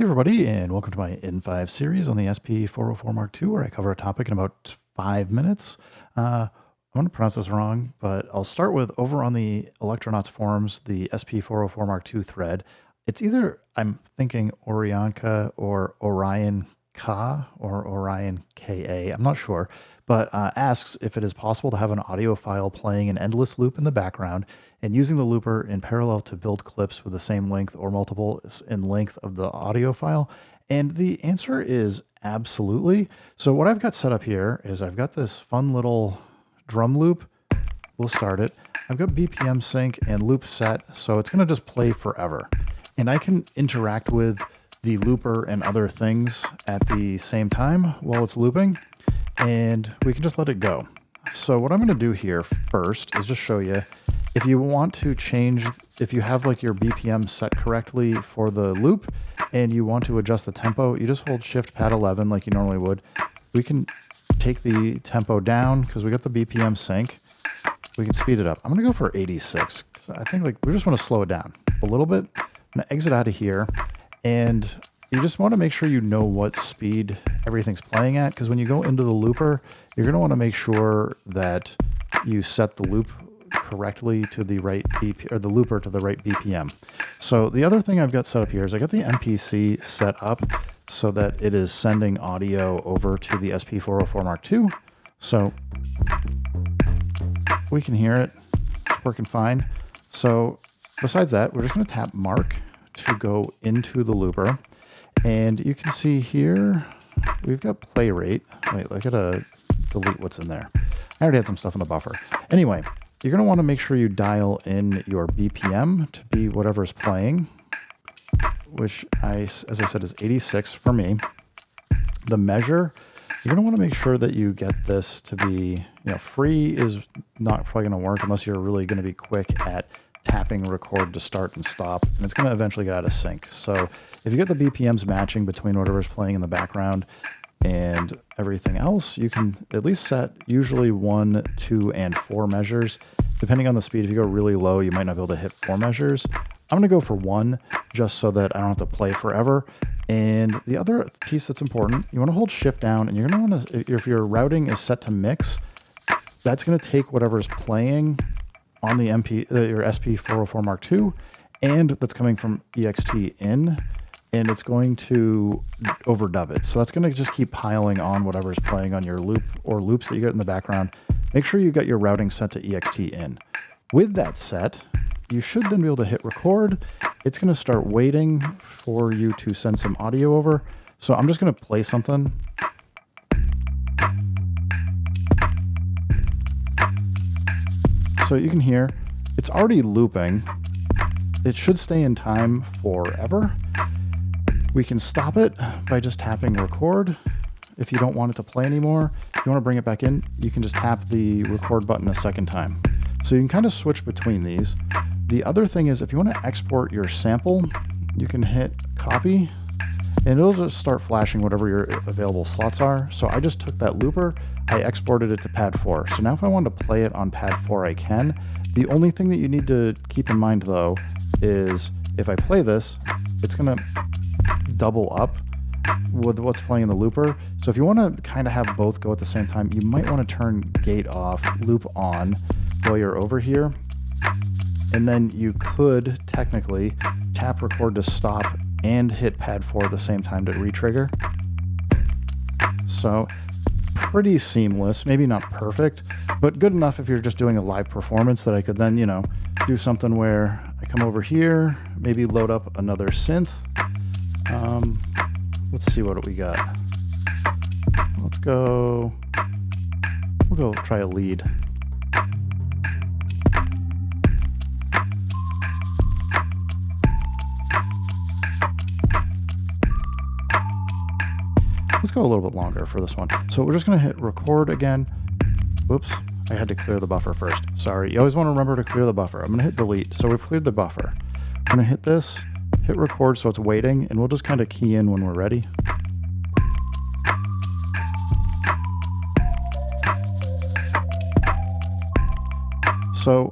Hey everybody, and welcome to my N5 series on the SP404 mk2, where I cover a topic in about 5 minutes. I'm going to pronounce this wrong, but I'll start with over on the Elektronauts forums, the SP404 mk2 thread. It's either, I'm thinking orionka or orionka or orionka, I'm not sure, but asks if it is possible to have an audio file playing an endless loop in the background and using the looper in parallel to build clips with the same length or multiples in length of the audio file. And the answer is absolutely. So what I've got set up here is I've got this fun little drum loop. We'll start it. I've got BPM sync and loop set, so it's going to just play forever. And I can interact with the looper and other things at the same time while it's looping, and we can just let it go. So what I'm going to do here first is just show you, if you want to change, if you have like your BPM set correctly for the loop and you want to adjust the tempo, you just hold Shift Pad 11 like you normally would. We can take the tempo down because we got the BPM sync. We can speed it up. I'm going to go for 86. I think like we just want to slow it down a little bit. I'm going to exit out of here, and you just want to make sure you know what speed everything's playing at, because when you go into the looper, you're going to want to make sure that you set the loop correctly to the right BP, or the looper to the right BPM. So the other thing I've got set up here is I got the MPC set up so that it is sending audio over to the SP404 mk2. So we can hear it. It's working fine. So besides that, we're just going to tap mark to go into the looper. And you can see here, we've got play rate. Wait, I gotta delete what's in there. I already had some stuff in the buffer. Anyway, you're gonna wanna make sure you dial in your BPM to be whatever's playing, which as I said, is 86 for me. The measure, you're gonna wanna make sure that you get this to be, free is not probably gonna work unless you're really gonna be quick at tapping record to start and stop, and it's going to eventually get out of sync. So if you get the BPMs matching between whatever's playing in the background and everything else, you can at least set usually 1, 2, and 4 measures. Depending on the speed, if you go really low, you might not be able to hit 4 measures. I'm going to go for 1 just so that I don't have to play forever. And the other piece that's important, you want to hold shift down, and you're going to want to, if your routing is set to mix, that's going to take whatever's playing on the your SP404 mk2, and that's coming from ext in, and it's going to overdub it. So that's going to just keep piling on whatever's playing on your loop or loops that you get in the background. Make sure you got your routing set to ext in. With that set, you should then be able to hit record. It's going to start waiting for you to send some audio over. So I'm just going to play something. So you can hear it's already looping. It should stay in time forever. We can stop it by just tapping record. If you don't want it to play anymore, if you want to bring it back in, you can just tap the record button a second time. So you can kind of switch between these. The other thing is, if you want to export your sample, you can hit copy, and it'll just start flashing whatever your available slots are. So I just took that looper, I exported it to pad 4. So now if I wanted to play it on pad 4, I can. The only thing that you need to keep in mind though is if I play this, it's going to double up with what's playing in the looper. So if you want to kind of have both go at the same time, you might want to turn gate off, loop on while you're over here. And then you could technically tap record to stop and hit pad 4 at the same time to re-trigger. So pretty seamless, maybe not perfect, but good enough if you're just doing a live performance that I could then, do something where I come over here, maybe load up another synth. Let's see what we got. We'll go try a lead. Let's go a little bit longer for this one. So we're just going to hit record again. Whoops, I had to clear the buffer first. Sorry, you always want to remember to clear the buffer. I'm going to hit delete. So we've cleared the buffer. I'm going to hit this, hit record so it's waiting, and we'll just kind of key in when we're ready. So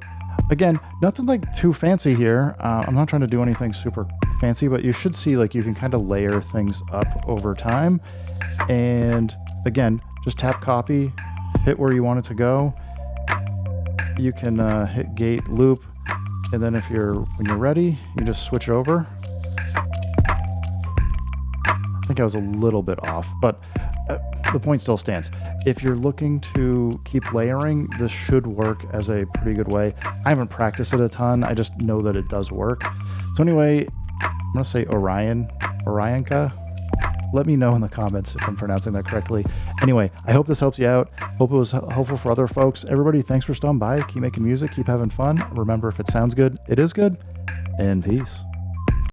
again, nothing like too fancy here. I'm not trying to do anything super fancy, but you should see like you can kind of layer things up over time. And again, just tap copy, hit where you want it to go. You can hit gate loop, and then when you're ready, you just switch over. I think I was a little bit off, but the point still stands. If you're looking to keep layering, this should work as a pretty good way. I haven't practiced it a ton. I just know that it does work. So anyway, I'm gonna say orionka. Let me know in the comments if I'm pronouncing that correctly. Anyway, I hope this helps you out. Hope it was helpful for other folks. Everybody, thanks for stopping by. Keep making music, keep having fun. Remember, if it sounds good, it is good. And peace.